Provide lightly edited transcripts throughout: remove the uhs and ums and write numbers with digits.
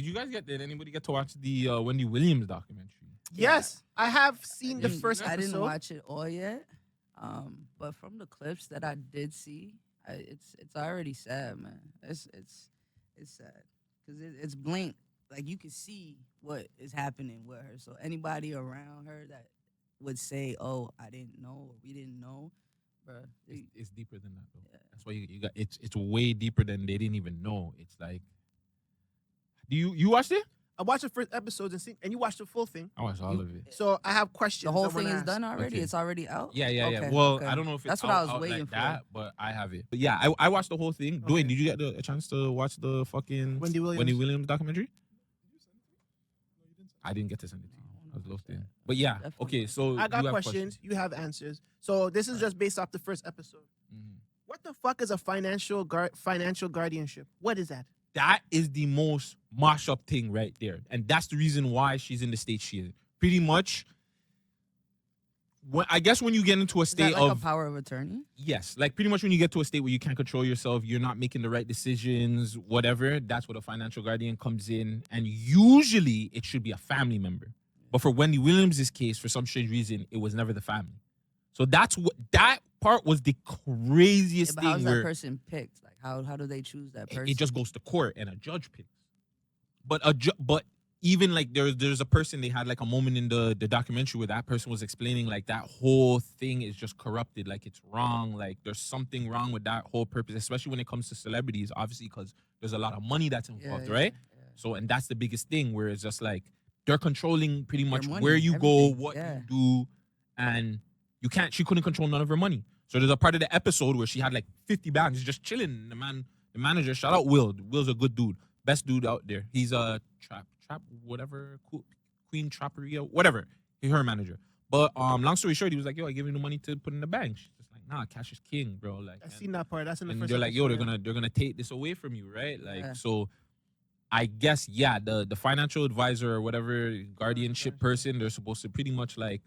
Did anybody get to watch the Wendy Williams documentary? Yes, I have seen the first I didn't episode. watch it all yet, but from the clips that I did see, it's already sad, man. It's sad because it's blink. Like you can see what is happening with her. So anybody around her that would say, "Oh, I didn't know," or "We didn't know," bro. It's deeper than that, though. That's why you got it's way deeper than they didn't even know. It's like, do you watched it? I watched the first episode and you watched the full thing. I watched all of it. So I have questions. The whole I wanna thing is ask. done already. Okay. It's already out. Yeah. Okay, Well, okay. I don't know if it's That's what I was out waiting like for. that, but I have it. But yeah, I watched the whole thing. Okay. Dwayne, did you get a chance to watch the fucking Wendy Williams. documentary? I didn't get to send it to you. I was lost in. But yeah, Definitely. okay. So I got you have questions. You have answers. So this is just based off the first episode. Mhm. What the fuck is a financial guardianship? What is that? That is the most mash up thing right there, and that's the reason why she's in the state she is. Pretty much. I guess when you get into a Is state that like of a power of attorney? yes, like pretty much when you get to a state where you can't control yourself, you're not making the right decisions, whatever, that's where the financial guardian comes in. And usually it should be a family member. But for Wendy Williams' case, for some strange reason, it was never the family. So that's what that part was the craziest But how's thing that where person picked? Like how do they choose that person? it just goes to court and a judge picks. But but even like there's a person, they had like a moment in the documentary where that person was explaining like that whole thing is just corrupted, like it's wrong, like there's something wrong with that whole purpose, especially when it comes to celebrities, obviously, because there's a lot of money that's involved, right? Yeah. So and that's the biggest thing where it's just like they're controlling pretty much money, where you go, everything, what yeah. you do, and she couldn't control none of her money. So there's a part of the episode where she had like 50 bands just chilling. The manager, shout out Will. Will's a good dude. Best dude out there. He's a trap, whatever, Queen Trapperia, whatever. He's her manager. But long story short, he was like, yo, I give you the money to put in the bank. She's just like, nah, cash is king, bro. Like, I seen that part. That's in the and first they're like, yo, episode, they're gonna take this away from you, right? Like, Yeah. so I guess, yeah, the financial advisor or whatever guardianship person, they're supposed to pretty much like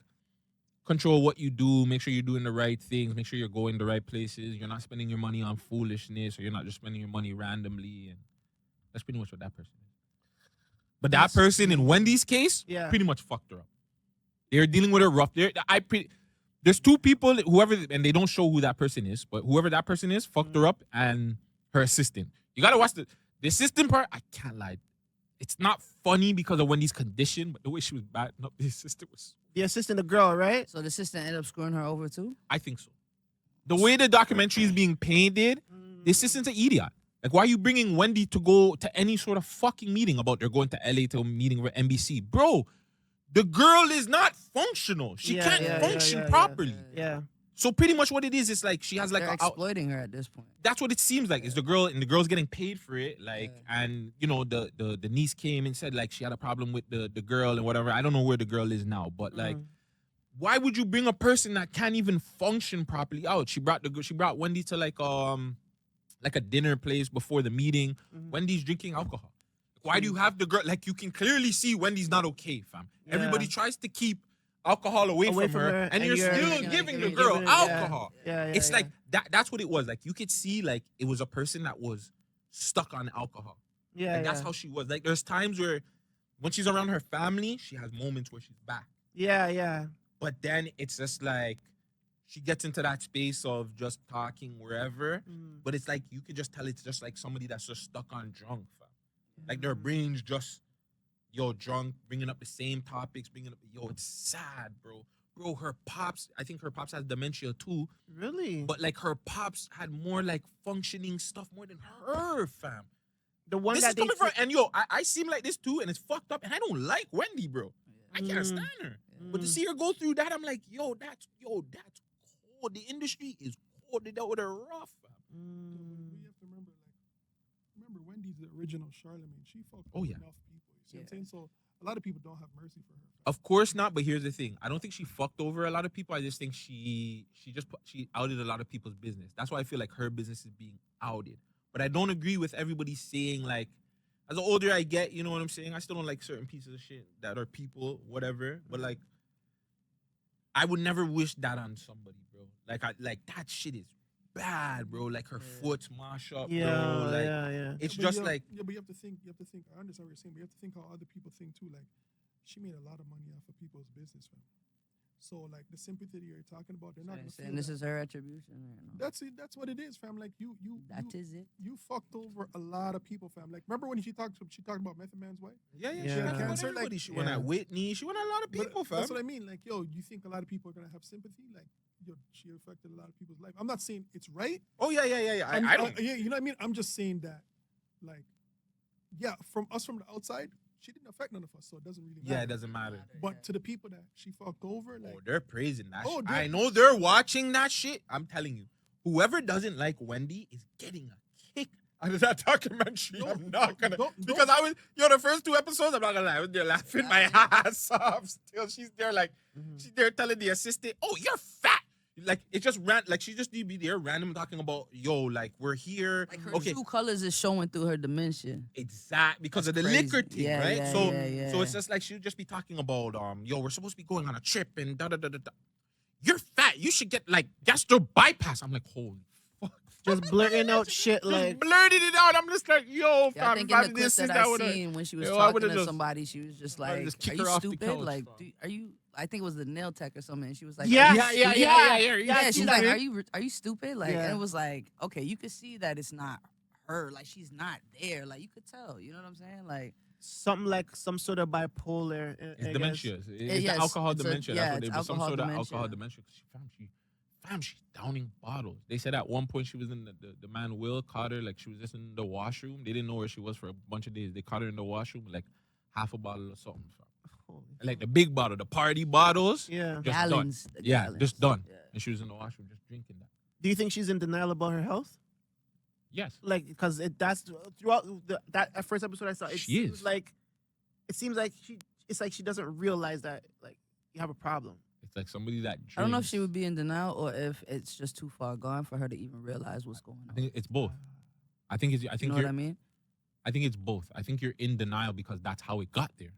control what you do, make sure you're doing the right things, make sure you're going the right places, you're not spending your money on foolishness, or you're not just spending your money randomly, and that's pretty much what that person is. But that person in Wendy's case, Yeah. pretty much fucked her up. They're dealing with her rough. There's two people, whoever, and they don't show who that person is, but whoever that person is fucked her up, and her assistant. You gotta watch the assistant part. I can't lie. It's not funny because of Wendy's condition, but the way she was batting up the assistant was, The assistant, the girl, right? So the assistant ended up screwing her over too? I think so. The way the documentary is being painted, the assistant's an idiot. Like, why are you bringing Wendy to go to any sort of fucking meeting about they're going to LA to a meeting with NBC? Bro, the girl is not functional. She Yeah, can't yeah, function yeah. properly. Yeah. So pretty much what it is like she has like They're a out, exploiting her at this point. that's what it seems like. Is the girl, and the girl's getting paid for it. Like, and you know, the niece came and said like she had a problem with the girl and whatever. I don't know where the girl is now, but like, why would you bring a person that can't even function properly out? She brought Wendy to like a dinner place before the meeting. Wendy's drinking alcohol. Why do you have the girl? Like, you can clearly see Wendy's not okay, fam. Yeah. Everybody tries to keep alcohol away from her, and you're still giving the girl giving it- alcohol. Yeah. It's like that's what it was. Like, you could see like it was a person that was stuck on alcohol. Yeah. Like, that's how she was. Like, there's times where when she's around her family, she has moments where she's back. Yeah. But then it's just like she gets into that space of just talking wherever. But it's like you could just tell it's just like somebody that's just stuck on drunk, fam. Like, their brains just drunk, bringing up the same topics, it's sad, bro. Bro, her pops, I think her pops has dementia too. Really? But like her pops had more like functioning stuff more than her, fam. The one This that is they coming from, and I seem like this too, and it's fucked up, and I don't like Wendy, bro. I can't stand her. But to see her go through that, I'm like, that's cold. The industry is cold. They dealt with her rough, fam. We have to remember Wendy's the original Charlemagne. She fucked Oh, yeah. enough people. You see what I'm saying? So a lot of people don't have mercy for her. Of course not, but here's the thing. I don't think she fucked over a lot of people. I just think she outed a lot of people's business. That's why I feel like her business is being outed. But I don't agree with everybody saying, like, as the older I get, you know what I'm saying? I still don't like certain pieces of shit that are people, whatever. But like, I would never wish that on somebody, bro. Like that shit is bad, bro. Like her foot's mash up, Yeah, bro. Like yeah. it's But just you have- like yeah, but you have to think. I understand what you're saying, but you have to think how other people think too. Like, she made a lot of money off of people's business, fam. So like the sympathy that you're talking about, they're not gonna feel And this that. is her attribution. You know? That's it. That's what it is, fam. Like That is it. you fucked over a lot of people, fam. Like remember when she talked about Method Man's wife? yeah. Yeah. She went at Cancer, everybody. like- She went Yeah. at Whitney. She went at a lot of But people, fam. that's what I mean. Like, yo, you think a lot of people are gonna have sympathy? Like, yo, she affected a lot of people's life. I'm not saying it's right. Oh yeah. I don't. Yeah, you know what I mean. I'm just saying that, like, yeah, from the outside, she didn't affect none of us, so it doesn't really matter. Yeah, it doesn't matter. But to the people that she fucked over, like, Oh, they're praising that Oh, shit. they're- I know they're watching that shit. I'm telling you, whoever doesn't like Wendy is getting a kick out of that documentary. I'm not gonna because I was the first 2 episodes. I'm not gonna lie, I was there laughing my ass off. Still, she's there like she's there telling the assistant, "Oh, you're fat." Like it just like she just need to be there random talking about like we're here. Like her okay, true colors is showing through her dementia. exact because That's of the crazy. liquor thing, Yeah, right? yeah, so yeah, so yeah. it's just like she would just be talking about we're supposed to be going on a trip and da da da da da. You're fat. You should get like gastro bypass. I'm like, holy fuck. Just blurting out shit like. Just blurted it out. I'm just like, yo, Yeah, I fam, think if I in the did clip this, that that I would've- seen when she was Yo, I talking would've to just- somebody, she was just I would've like, just "Are kicked you her off the stupid? couch, Like, fam. are you?" I think it was the nail tech or something. And she was like, Yes, "Are you yeah, stupid?" yeah, Yeah, she's she's like, like- are you stupid?" Like, Yeah. and it was like, okay, you could see that it's not her. Like, she's not there. Like, you could tell. You know what I'm saying? Like, Something like some sort of bipolar. I It's guess. dementia. It's yes, the alcohol it's a- dementia. yeah, That's what it's they some alcohol sort of dementia. alcohol dementia. She's downing bottles. They said at one point she was in the man Will caught her like she was just in the washroom. They didn't know where she was for a bunch of days. They caught her in the washroom with like half a bottle or something. Holy Like the big bottle, the party bottles. Yeah. Just gallons. done. the Yeah, gallons. just done. Yeah. And she was in the washroom just drinking that. Do you think she's in denial about her health? Yes. Like, because that's throughout that first episode I saw. It She seems is. like it's like she doesn't realize that like you have a problem. It's like somebody that drinks. I don't know if she would be in denial or if it's just too far gone for her to even realize what's going I on. think it's both. I think You know what I mean? I think it's both. I think you're in denial because that's how it got there.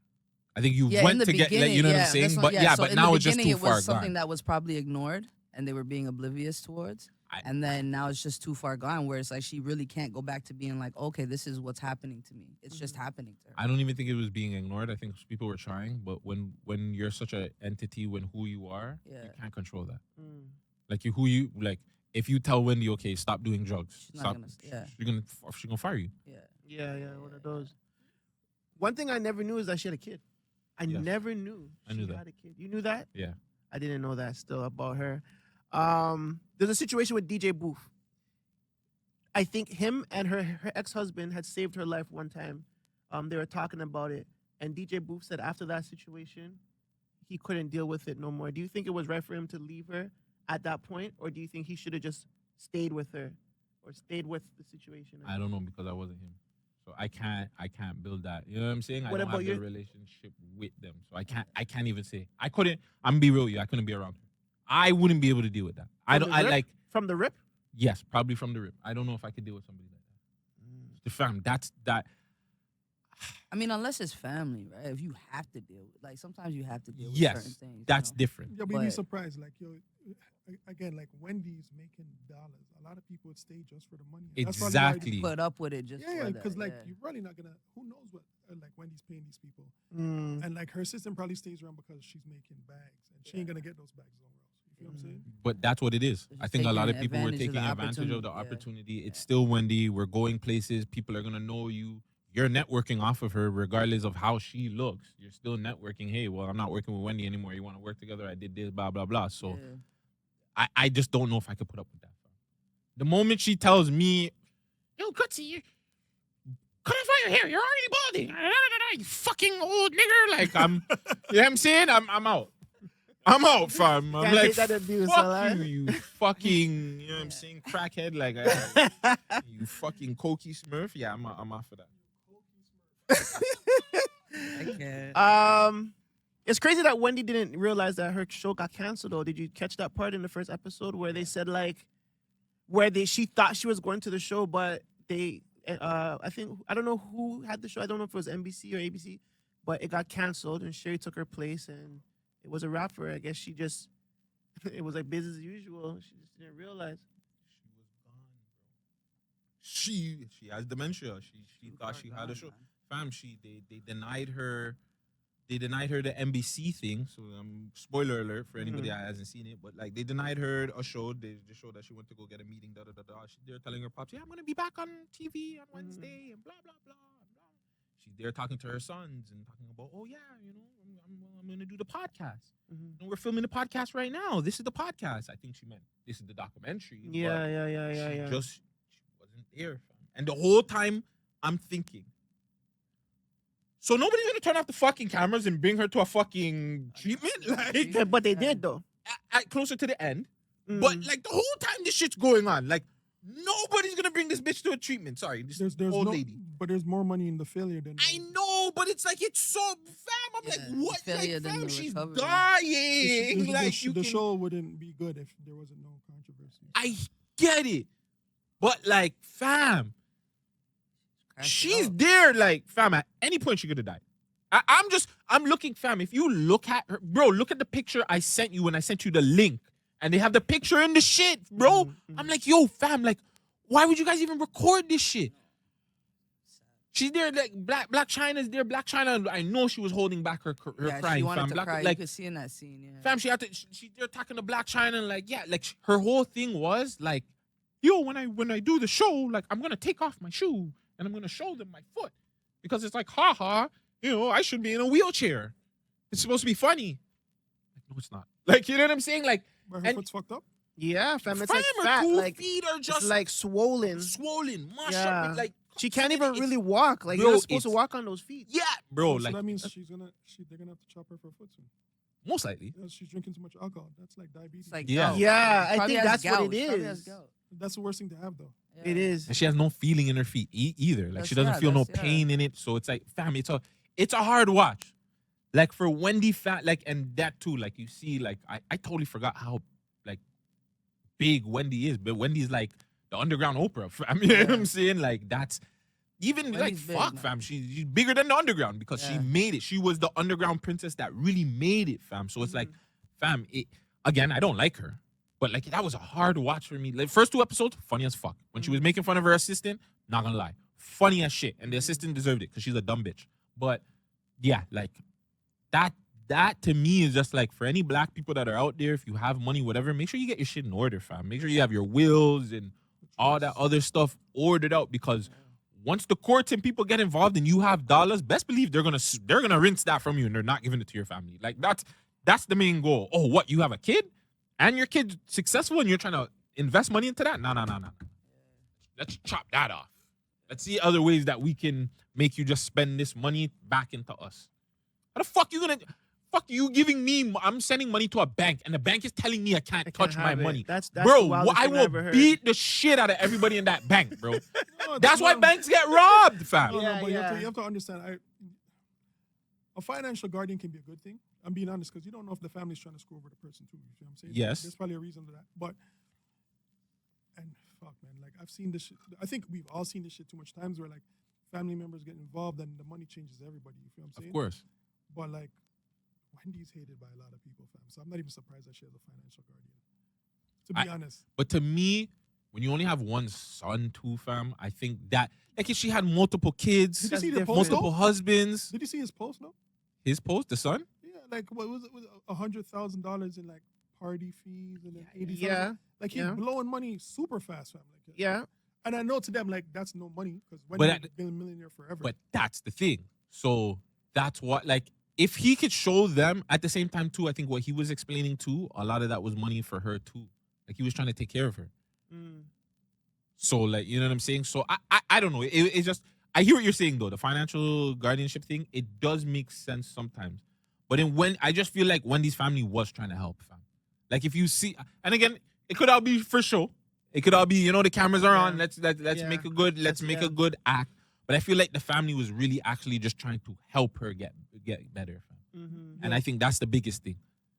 I think you Yeah, in went the to get, like, beginning, you know what I'm yeah, saying? that's But yeah, so but in now the it's just beginning, too it far was something gone. that was probably ignored and they were being oblivious towards. And then now it's just too far gone where it's like she really can't go back to being like, okay, this is what's happening to me. It's just happening to her. I don't even think it was being ignored. I think people were trying, but when you're such an entity, when who you are, you Yeah. can't control that. Mm. Like if you tell Wendy, okay, stop doing drugs, She's not stop, gonna- yeah. she's gonna fire you. Yeah. Yeah, one of those. One thing I never knew is that she had a kid. I Yes. never knew I knew she that. had a kid. You knew that? Yeah. I didn't know that still about her. There's a situation with DJ Booth. I think him and her ex-husband had saved her life one time. They were talking about it, and DJ Booth said after that situation, he couldn't deal with it no more. Do you think it was right for him to leave her at that point, or do you think he should have just stayed with her, or stayed with the situation? I don't know because I wasn't him, so I can't build that. You know what I'm saying? I What don't about have your- the relationship with them, so I can't even say I couldn't. I'm be real with you. I couldn't be around her. I wouldn't be able to deal with that. I From don't. the I rip? like. From the rip? Yes, probably from the rip. I don't know if I could deal with somebody like that. The fam, that's that. I mean, unless it's family, right? If you have to deal with, like, sometimes you have to deal with Yes, certain things. that's you know? different. Yeah, but you'd be But- surprised. Like, yo, again, like Wendy's making dollars. A lot of people would stay just for the money. And that's probably why they- Exactly. Put up with it just Yeah, for because that, like yeah. you're really not gonna. Who knows what like Wendy's paying these people, Mm. and like her assistant probably stays around because she's making bags, and she ain't gonna get those bags nowhere else. You feel what I'm saying? But that's what it is. They're I just think a lot of taking people were advantage of taking the advantage of the opportunity, yeah. opportunity. It's still Wendy. We're going places. People are gonna know you. You're networking off of her, regardless of how she looks. You're still networking. Hey, well, I'm not working with Wendy anymore. You want to work together? I did this, blah blah blah. So Yeah. I just don't know if I could put up with that. The moment she tells me, "Yo, Gutsy, you cut off all your hair. You're already balding. You fucking old nigger." Like you know what I'm saying? I'm out. I'm out, fam. I'm Can't like, take that abuse, fuck alright? you fucking, you know what I'm saying? Crackhead, like, you fucking cokey smurf. Yeah, I'm off of that. I can't. It's crazy that Wendy didn't realize that her show got canceled. Though, did you catch that part in the first episode where they said like, she thought she was going to the show, but they, I don't know who had the show. I don't know if it was NBC or ABC, but it got canceled and Sherry took her place and it was a wrap for her. I guess she just, it was like business as usual. She just didn't realize. She was She has dementia. She Too thought far she had a gone, show. man. Fam, they denied her. They denied her the NBC thing. So spoiler alert for anybody that hasn't seen it. But like they denied her a show. They just showed that she went to go get a meeting. Da da da da. They're telling her pops, yeah, I'm gonna be back on TV on Wednesday and blah blah blah blah. She's there talking to her sons and talking about, oh yeah, I'm gonna do the podcast. And we're filming the podcast right now. This is the podcast. I think she meant this is the documentary. Yeah, but yeah. she wasn't there, fam. And the whole time I'm thinking, so nobody's gonna turn off the fucking cameras and bring her to a fucking treatment, like Yeah, but they did though. at closer to the end. But like the whole time this shit's going on, like nobody's gonna bring this bitch to a treatment. Sorry, this There's old no, lady. but there's more money in the failure than I know, but it's like it's so fam. I'm Yeah, like, what? failure Like, than fam, the she's recovery. dying. the, Like you the can. show wouldn't be good if there wasn't no controversy. I get it, but like, fam, Crash it she's out. there. Like, fam, at any point she could have died. I'm looking, fam. If you look at her, bro, look at the picture I sent you when I sent you the link, and they have the picture in the shit, bro. I'm like, yo, fam, like, why would you guys even record this shit? She's there, like Black China's there. Black China, I know she was holding back her Yeah, crying, she wanted fam. to Black, cry. like, You could see in that scene, yeah. fam, she had to. She they're talking to Black China, and like, yeah, like her whole thing was like, yo, when I do the show, like, I'm gonna take off my shoe and I'm gonna show them my foot because it's like, haha, I should be in a wheelchair. It's supposed to be funny. Like, no, it's not. Like, you know what I'm saying? Like, But her and- foot's fucked up. Yeah, fam. It's fam, like her fat. two Like feet are it's just like swollen. mashed Yeah. up. Like She can't even it's- really walk. Like Bro, you're not supposed to it's- walk on those feet. Yeah, bro. So Like, that means they're gonna have to chop her for foot soon. most likely. Because she's drinking too much alcohol. That's like diabetes. It's like Yeah. gout. Yeah, I Probably think has that's what it gout. She probably has is. gout. That's the worst thing to have, though. It Yeah. is. And she has no feeling in her feet either. Like she That's- doesn't yeah, feel no that's- yeah. pain in it. So it's like, fam, it's a hard watch. Like for Wendy fat, like, and that too, like you see, like I totally forgot how like big Wendy is, but Wendy's like the underground Oprah. Fam, you know what I'm saying? Like that's even like Wendy's big, fuck, man. fam. She's bigger than the underground because she Yeah. made it. She was the underground princess that really made it, fam. So it's like, fam, again, I don't like her. But like that was a hard watch for me. Like first 2 episodes, funny as fuck. When she was making fun of her assistant, not gonna lie, funny as shit. And the assistant deserved it because she's a dumb bitch. But yeah, like that to me is just like for any black people that are out there, if you have money, whatever, make sure you get your shit in order, fam. Make sure you have your wills and all that other stuff ordered out because once the courts and people get involved and you have dollars, best believe they're gonna rinse that from you and they're not giving it to your family. Like that's the main goal. Oh, what, you have a kid and your kid's successful and you're trying to invest money into that? No. Let's chop that off. Let's see other ways that we can make you just spend this money back into us. How the fuck you giving me? I'm sending money to a bank and the bank is telling me I can't touch my have it. money. That's bro, the wildest I thing I will ever heard. beat the shit out of everybody in that bank, bro. No, That's why no, banks get robbed, fam. No, Yeah, but yeah. you have to understand. A financial guardian can be a good thing. I'm being honest because you don't know if the family's trying to screw over the person too. You see what I'm saying? Yes. There's probably a reason to that. But and fuck, man, like I've seen this shit. I think we've all seen this shit too much times where like family members get involved and the money changes everybody. You feel what I'm saying? Of course. But like Wendy's hated by a lot of people, fam. So I'm not even surprised that she has a financial guardian. To be honest. But to me, when you only have one son too, fam, I think that like if she had multiple kids, Did you see the different. post? multiple though? husbands, Did you see his post? No. his post, the son? Yeah, like what was it? Was $100,000 in like party fees and then 80,000. Yeah, Like he's yeah. blowing money super fast, fam. Like, yeah. And I know to them like that's no money because But Wendy's been a millionaire forever. But that's the thing. So that's what, like, if he could show them at the same time too, I think what he was explaining too, a lot of that was money for her too. Like he was trying to take care of her. So like, you know what I'm saying? So I don't know. It's just, I hear what you're saying though. The financial guardianship thing, it does make sense sometimes. But I just feel like Wendy's family was trying to help, fam. Like if you see, and again, it could all be for show. It could all be, the cameras are on. Let's Yeah. make a good, a good act. But I feel like the family was really actually just trying to help her get better, fam. And I think that's the biggest thing.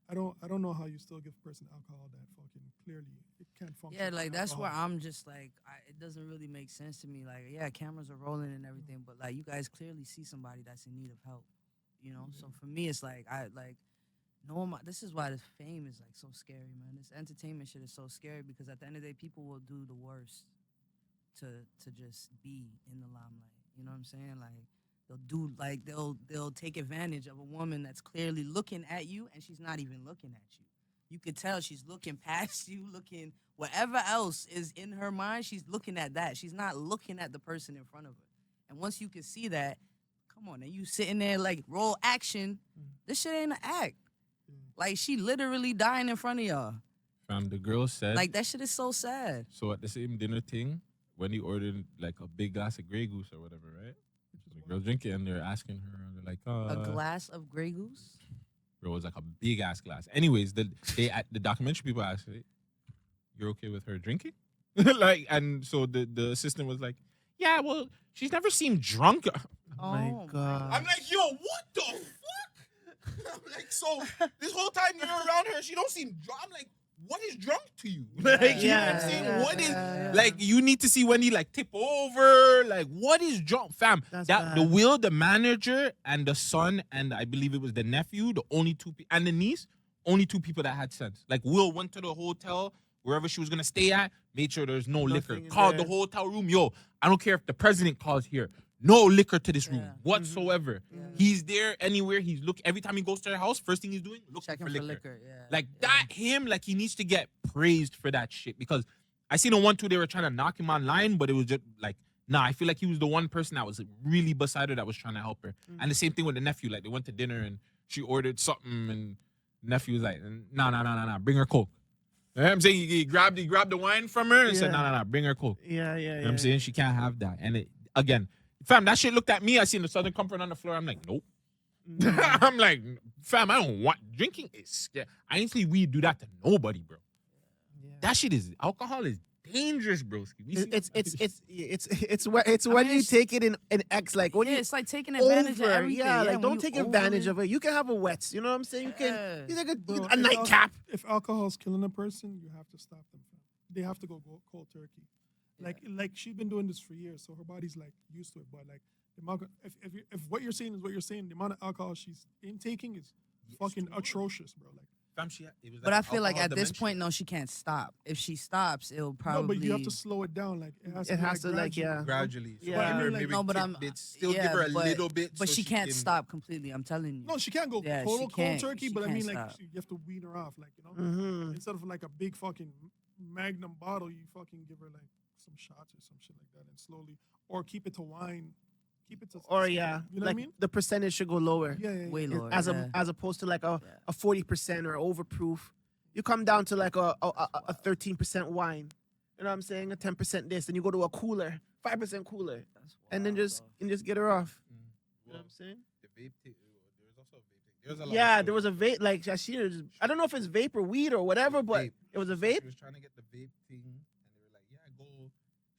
I don't know how you still give a person alcohol that fucking clearly it can't function. Yeah, with like that's where alcohol. I'm just like, it doesn't really make sense to me. Like, yeah, cameras are rolling and everything, but like you guys clearly see somebody that's in need of help, So for me, it's like this is why this fame is like so scary, man. This entertainment shit is so scary because at the end of the day, people will do the worst to just be in the limelight. You know what I'm saying? Like they'll take advantage of a woman that's clearly looking at you and she's not even looking at you. You could tell she's looking past you, looking whatever else is in her mind, she's looking at that. She's not looking at the person in front of her. And once you can see that, come on, and you sitting there like roll action, this shit ain't an act. Like she literally dying in front of y'all. The girl said, Like that shit is so sad. so at the same dinner thing, when he ordered like a big glass of Grey Goose or whatever, right? So the girl drink it and they're asking her, they're like, A glass of Grey Goose? Bro, it was like a big ass glass. Anyways, the documentary people asked it, you're okay with her drinking? Like, and so the assistant was like, yeah, well, she's never seemed drunk. Oh my God. I'm like, yo, what the fuck? I'm like, so this whole time you're around her, she don't seem drunk. I'm like, what is drunk to you? Like, you know what I'm saying? What is, like, you need to see Wendy, like, tip over. Like, what is drunk? Fam, That's that bad. the Will, the manager, and the son, and I believe it was the nephew, the only two people, and the niece, only two people that had sense. Like, Will went to the hotel, wherever she was going to stay at, made sure there's no liquor. Nothing in Called there. the hotel room. Yo, I don't care if the president calls here. No liquor to this room Yeah. whatsoever. He's there anywhere. Every time he goes to their house, first thing he's doing, looking Checking for for liquor. liquor, yeah. Like yeah. that, like he needs to get praised for that shit. Because I seen on 1-2 they were trying to knock him online, but it was just like, nah, I feel like he was the one person that was really beside her that was trying to help her. And the same thing with the nephew. Like they went to dinner and she ordered something and nephew was like, nah, bring her Coke. You know what I'm saying? He grabbed the wine from her and said, nah, bring her Coke. Yeah. You know what I'm saying? She can't have that. And again, fam, that shit looked at me. I seen the Southern Comfort on the floor. I'm like, nope. I'm like, fam, I don't want drinking. Is scary. I ain't see weed do that to nobody, bro. That shit is alcohol is dangerous, broski. It's when you take it in X, like when Yeah, you it's like taking advantage of over, everything. yeah, like when don't you take over advantage it. of it. You can have a wets, you know what I'm saying? You can, Yeah. you like Bro, a nightcap. If alcohol's killing a person, you have to stop them. They have to go cold turkey. Like she's been doing this for years, so her body's like used to it. But like the amount of, if what you're saying is what you're saying, the amount of alcohol she's intaking is fucking atrocious, bro. Like, Fam, it was But I feel like alcohol at this dementia. point, no, she can't stop. If she stops, it'll probably. no, but you have to slow it down. Like it has It to. has to, like, gradual. yeah. gradually. So Yeah. give I her mean, like- maybe No, but tidbits, still give her a little bit. But so she can't can- stop completely. I'm telling you. No, she can't go Yeah, total she can't- cold turkey, she but I can't mean, like, stop. you have to wean her off, like, you know? Mm-hmm. Instead of like a big fucking magnum bottle, you fucking give her like some shots or some shit like that and slowly, or keep it to wine. Keep it to. Or yeah, You know like what I mean? the percentage should go lower. Yeah. Way lower. as yeah. as opposed to like a Yeah. 40% or overproof. You come down to like a 13% wine. You know what I'm saying? A 10% this, and you go to a cooler, 5% cooler, That's and then wild, just get her off. You know what Well, I'm saying? the vape thing, there was also a vape thing. There was a lot Yeah, of there was a vape. Like I don't know if it's vape or weed or whatever, but vape. it was a So vape. She was trying to get the vape thing, and they were like, "Yeah, go."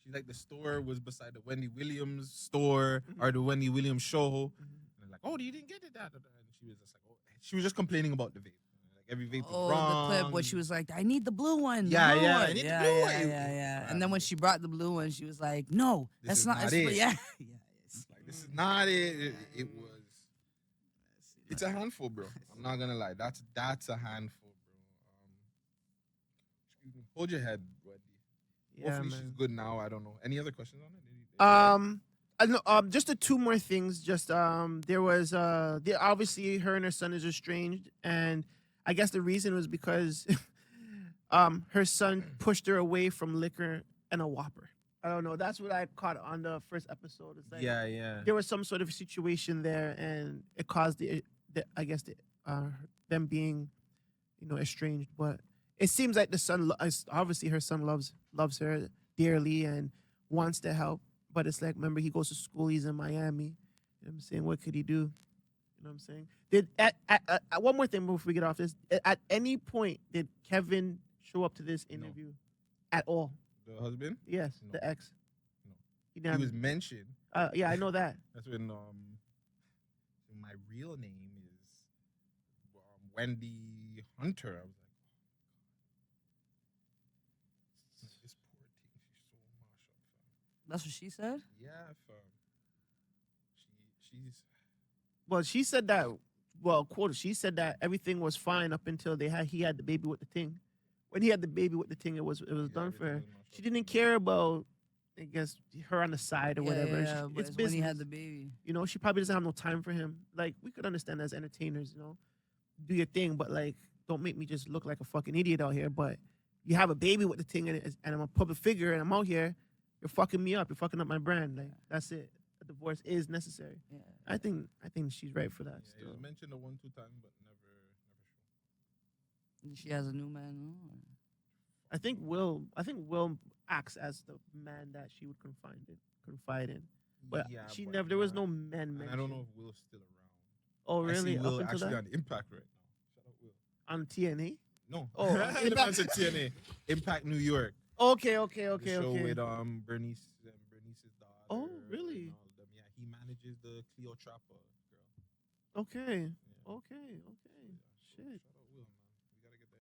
She's like, the store was beside the Wendy Williams store or the Wendy Williams show. And they're like, "Oh, you didn't get it, that." And she was just like, "Oh," she was just complaining about the vape. Like every vape was Oh, wrong. the clip where she was like, "I need the blue one." the Yeah, blue yeah, one." I need the yeah, blue yeah, one. Yeah. And then when she brought the blue one, she was like, "No, This that's is not not it's- it. Yeah, yeah. Like, this is not it. It was. It's a handful, bro. I'm not gonna lie. That's a handful, bro. Excuse me. Hold your head, Wendy. Yeah, Hopefully she's man. good now. I don't know. Any other questions on it? I know, just the two more things. Just there was obviously her and her son is estranged, and I guess the reason was because her son pushed her away from liquor and a Whopper. I don't know. That's what I caught on the first episode. It's like yeah. there was some sort of situation there, and it caused them being, estranged. But it seems like the son, obviously, her son loves her dearly and wants to help. But it's like, remember, he goes to school. He's in Miami. You know what I'm saying? What could he do? You know what I'm saying? Did one more thing before we get off this? At any point did Kevin show up to this interview at all? The husband? Yes, No. the ex. No. He He never- was mentioned. yeah, I know that. That's when my real name is Wendy Hunter. I was like, this poor thing, she's so mashed up, fam. That's what she said. Yeah, fam. She's Well, she said that. Well, quote. She said that everything was fine up until he had the baby with the thing. When he had the baby with the thing, it was done for her. everything was mashed She up. didn't care about I guess her on the side or Yeah, whatever. yeah, but It's it's when he business. had the baby. You know, she probably doesn't have no time for him. Like, we could understand as entertainers, you know, do your thing, but like, don't make me just look like a fucking idiot out here. But you have a baby with the thing, and I'm a public figure, and I'm out here, you're fucking me up. You're fucking up my brand. Like, that's it. A divorce is necessary. Yeah. I think she's right for that. Yeah, he Still. was mentioned a 1-2 time, but never shown. She has a new man. No? I think Will acts as the man that she would confide in. But Yeah, she but never. There was nah. no men And mentioned. I don't know if Will's still around. Oh, I see really? Will Up until actually that? on Impact right now. Shout out Will. On TNA. No. Oh, the man said TNA. Impact New York. Okay. The show with Bernice's daughter. Oh, really? and all of them. Yeah, he manages the Cleopatra girl. Okay. Yeah. Okay. Yeah, Shit. shout